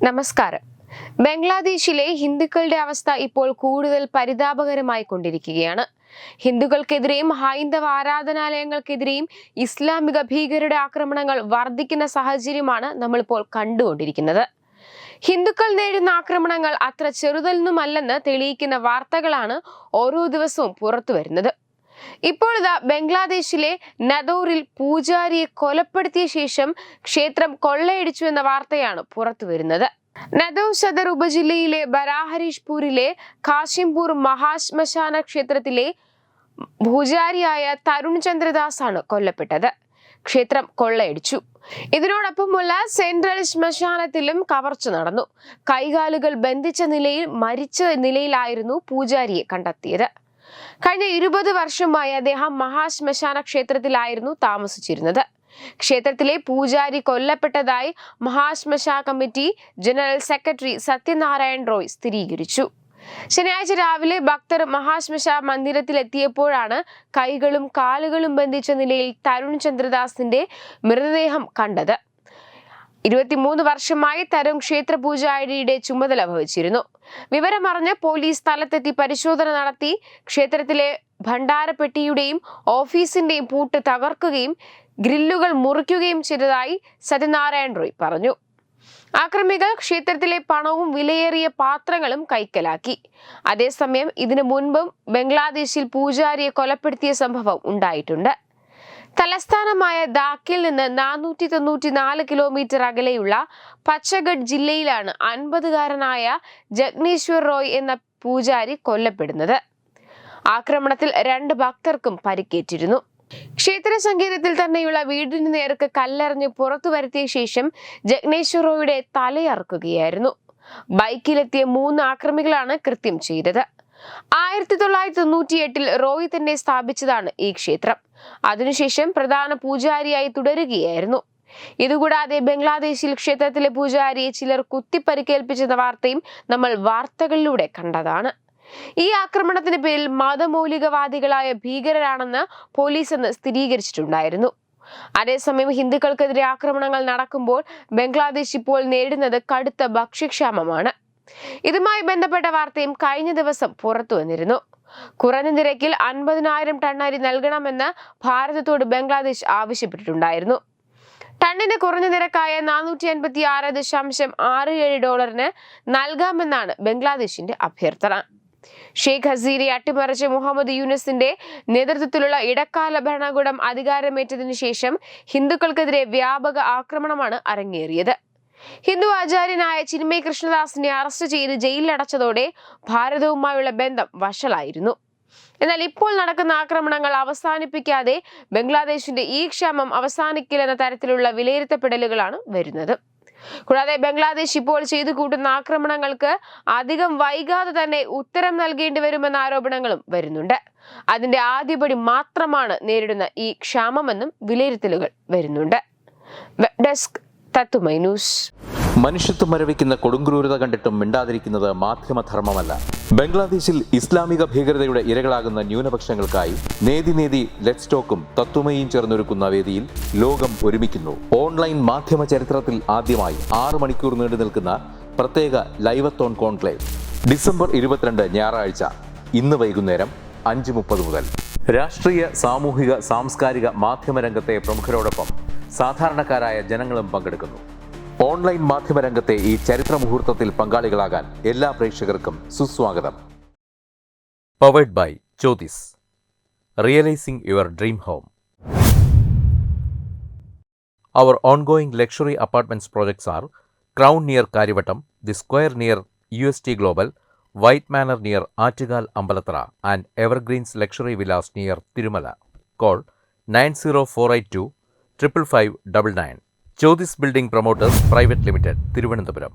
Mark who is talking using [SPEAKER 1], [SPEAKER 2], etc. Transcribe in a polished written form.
[SPEAKER 1] നമസ്കാരം. ബംഗ്ലാദേശിലെ ഹിന്ദുക്കളുടെ അവസ്ഥ ഇപ്പോൾ കൂടുതൽ പരിതാപകരമായി കൊണ്ടിരിക്കുകയാണ്. ഹിന്ദുക്കൾക്കെതിരെയും ഹൈന്ദവ ആരാധനാലയങ്ങൾക്കെതിരെയും ഇസ്ലാമിക ഭീകരരുടെ ആക്രമണങ്ങൾ വർദ്ധിക്കുന്ന സാഹചര്യമാണ് നമ്മളിപ്പോൾ കണ്ടുകൊണ്ടിരിക്കുന്നത്. ഹിന്ദുക്കൾ നേരിടുന്ന ആക്രമണങ്ങൾ അത്ര ചെറുതൊന്നുമല്ലെന്ന് തെളിയിക്കുന്ന വാർത്തകളാണ് ഓരോ ദിവസവും പുറത്തു വരുന്നത്. ഇപ്പോൾ ഇതാ ബംഗ്ലാദേശിലെ നദോറിൽ പൂജാരിയെ കൊലപ്പെടുത്തിയ ശേഷം ക്ഷേത്രം കൊള്ളയടിച്ചു എന്ന വാർത്തയാണ് പുറത്തുവരുന്നത്. നദോർ സദർ ഉപജില്ലയിലെ ബരാഹരീഷ്പൂരിലെ കാശിംപൂർ മഹാശ്മശാന ക്ഷേത്രത്തിലെ പൂജാരിയായ തരുൺ ചന്ദ്രദാസ് ആണ് കൊല്ലപ്പെട്ടത്. ക്ഷേത്രം കൊള്ളയടിച്ചു. ഇതിനോടൊപ്പമുള്ള സെൻട്രൽ ശ്മശാനത്തിലും കവർച്ച നടന്നു. കൈകാലുകൾ ബന്ധിച്ച നിലയിൽ മരിച്ച നിലയിലായിരുന്നു പൂജാരിയെ കണ്ടെത്തിയത്. കഴിഞ്ഞ 20 വർഷമായി അദ്ദേഹം മഹാശ്മശാന ക്ഷേത്രത്തിലായിരുന്നു താമസിച്ചിരുന്നത്. ക്ഷേത്രത്തിലെ പൂജാരി കൊല്ലപ്പെട്ടതായി മഹാശ്മശാന committee general secretary Satyanarayan Roy സ്ഥിരീകരിച്ചു. ശനിയാഴ്ച രാവിലെ ഭക്തർ മഹാശ്മശാന മന്ദിരത്തിലെത്തിയപ്പോഴാണ് കൈകളും കാലുകളും ബന്ധിച്ച നിലയിൽ തരുൺ ചന്ദ്രദാസിന്റെ മൃതദേഹം കണ്ടത്. 23 വർഷമായി തരുൺ ക്ഷേത്ര പൂജാരിയുടെ ചുമതല വഹിച്ചിരുന്നു. വിവരമറിഞ്ഞ് പോലീസ് സ്ഥലത്തെത്തി പരിശോധന നടത്തി. ക്ഷേത്രത്തിലെ ഭണ്ഡാരപ്പെട്ടിയുടെയും ഓഫീസിന്റെയും പൂട്ട് തകർക്കുകയും ഗ്രില്ലുകൾ മുറിക്കുകയും ചെയ്തതായി സത്യനാരായൺ റോയ് പറഞ്ഞു. ആക്രമികൾ ക്ഷേത്രത്തിലെ പണവും വിലയേറിയ പാത്രങ്ങളും കൈക്കലാക്കി. അതേസമയം ഇതിനു മുൻപും ബംഗ്ലാദേശിൽ പൂജാരിയെ കൊലപ്പെടുത്തിയ സംഭവം ഉണ്ടായിട്ടുണ്ട്. തലസ്ഥാനമായ ധാക്കയിൽ നിന്ന് 494 കിലോമീറ്റർ അകലെയുള്ള പച്ചഗഡ് ജില്ലയിലാണ് 50-കാരനായ ജഗ്നേശ്വർ റോയ് എന്ന പൂജാരി കൊല്ലപ്പെടുന്നത്. ആക്രമണത്തിൽ 2 ഭക്തർക്കും പരിക്കേറ്റിരുന്നു. ക്ഷേത്ര സങ്കേതത്തിൽ തന്നെയുള്ള വീടിന് നേർക്ക് കല്ലെറിഞ്ഞ് പുറത്തു വരുത്തിയ ശേഷം ജഗ്നേശ്വർ റോയുടെ തലയറുക്കുകയായിരുന്നു. ബൈക്കിലെത്തിയ 3 ആക്രമികളാണ് കൃത്യം ചെയ്തത്. 1998-ൽ റോയ് തന്നെ സ്ഥാപിച്ചതാണ് ഈ ക്ഷേത്രം. അതിനുശേഷം പ്രധാന പൂജാരിയായി തുടരുകയായിരുന്നു. ഇതുകൂടാതെ ബംഗ്ലാദേശിൽ ക്ഷേത്രത്തിലെ പൂജാരിയെ ചിലർ കുത്തിപ്പരിക്കേൽപ്പിച്ചെന്ന വാർത്തയും നമ്മൾ വാർത്തകളിലൂടെ കണ്ടതാണ്. ഈ ആക്രമണത്തിന് പേരിൽ മതമൗലികവാദികളായ ഭീകരരാണെന്ന് പോലീസ് അന്ന് സ്ഥിരീകരിച്ചിട്ടുണ്ടായിരുന്നു. അതേസമയം ഹിന്ദുക്കൾക്കെതിരെ ആക്രമണങ്ങൾ നടക്കുമ്പോൾ ബംഗ്ലാദേശ് ഇപ്പോൾ നേരിടുന്നത് കടുത്ത ഭക്ഷ്യക്ഷാമമാണ്. ഇതുമായി ബന്ധപ്പെട്ട വാർത്തയും കഴിഞ്ഞ ദിവസം പുറത്തു വന്നിരുന്നു. കുറഞ്ഞ നിരക്കിൽ 50,000 ടൺ അരി നൽകണമെന്ന് ഭാരതത്തോട് ബംഗ്ലാദേശ് ആവശ്യപ്പെട്ടിട്ടുണ്ടായിരുന്നു. ടണ്ണിന് കുറഞ്ഞ നിരക്കായ $456.67 നൽകാമെന്നാണ് ബംഗ്ലാദേശിന്റെ അഭ്യർത്ഥന. ഷെയ്ഖ് ഹസീനയെ അട്ടിമറിച്ച മുഹമ്മദ് യൂനസിന്റെ നേതൃത്വത്തിലുള്ള ഇടക്കാല ഭരണകൂടം അധികാരമേറ്റതിനു ശേഷം ഹിന്ദുക്കൾക്കെതിരെ വ്യാപക ആക്രമണമാണ് അരങ്ങേറിയത്. ഹിന്ദു ആചാര്യനായ ചിന്മയ് കൃഷ്ണദാസിനെ അറസ്റ്റ് ചെയ്ത് ജയിലിലടച്ചതോടെ ഭാരതവുമായുള്ള ബന്ധം വഷളായിരുന്നു. എന്നാൽ ഇപ്പോൾ നടക്കുന്ന ആക്രമണങ്ങൾ അവസാനിപ്പിക്കാതെ ബംഗ്ലാദേശിന്റെ ഈ ക്ഷാമം അവസാനിക്കില്ലെന്ന തരത്തിലുള്ള വിലയിരുത്തപ്പെടലുകളാണ് വരുന്നത്. കൂടാതെ ബംഗ്ലാദേശ് ഇപ്പോൾ ചെയ്തു കൂട്ടുന്ന ആക്രമണങ്ങൾക്ക് അധികം വൈകാതെ തന്നെ ഉത്തരം നൽകേണ്ടി വരുമെന്ന ആരോപണങ്ങളും വരുന്നുണ്ട്. അതിന്റെ ആദ്യപടി മാത്രമാണ് നേരിടുന്ന ഈ ക്ഷാമമെന്നും വിലയിരുത്തലുകൾ വരുന്നുണ്ട്. വെബ് ഡെസ്ക് തത്തുമൈ ന്യൂസ്.
[SPEAKER 2] മനുഷ്യത്വം മരവിക്കുന്ന കൊടുങ്ക്രൂരത കണ്ടിട്ടും മിണ്ടാതിരിക്കുന്നത് മാധ്യമധർമ്മമല്ല. ബംഗ്ലാദേശിൽ ഇസ്ലാമിക ഭീകരതയുടെ ഇരകളാകുന്ന ന്യൂനപക്ഷങ്ങൾക്കായി നേതി ലെറ്റ്സ് ടോക്കും തത്തുമയും ചേർന്നൊരുക്കുന്ന വേദിയിൽ ലോകം ഒരുമിക്കുന്നു. ഓൺലൈൻ മാധ്യമ ചരിത്രത്തിൽ ആദ്യമായി 6 മണിക്കൂർ നീണ്ടു നിൽക്കുന്ന പ്രത്യേക ലൈവത്തോൺ കോൺക്ലേവ് ഡിസംബർ 22 ഞായറാഴ്ച ഇന്ന് വൈകുന്നേരം 5:30 മുതൽ. രാഷ്ട്രീയ, സാമൂഹിക, സാംസ്കാരിക, മാധ്യമരംഗത്തെ പ്രമുഖരോടൊപ്പം സാധാരണക്കാരായ ജനങ്ങളും പങ്കെടുക്കുന്നു. ഓൺലൈൻ മാധ്യമരംഗത്തെ ഈ ചരിത്ര മുഹൂർത്തത്തിൽ പങ്കാളികളാകാൻ എല്ലാ പ്രേക്ഷകർക്കും സുസ്വാഗതം. Powered by Jyothis, realising your dream home. Our ongoing luxury apartments projects are Crown near Karivattam, The Square near UST Global, White Manor near Attigal Ambalathara, and Evergreens Luxury Villas near Tirumala. Call 90482 55599. Jyothis Building Promoters Private Limited, Thiruvananthapuram.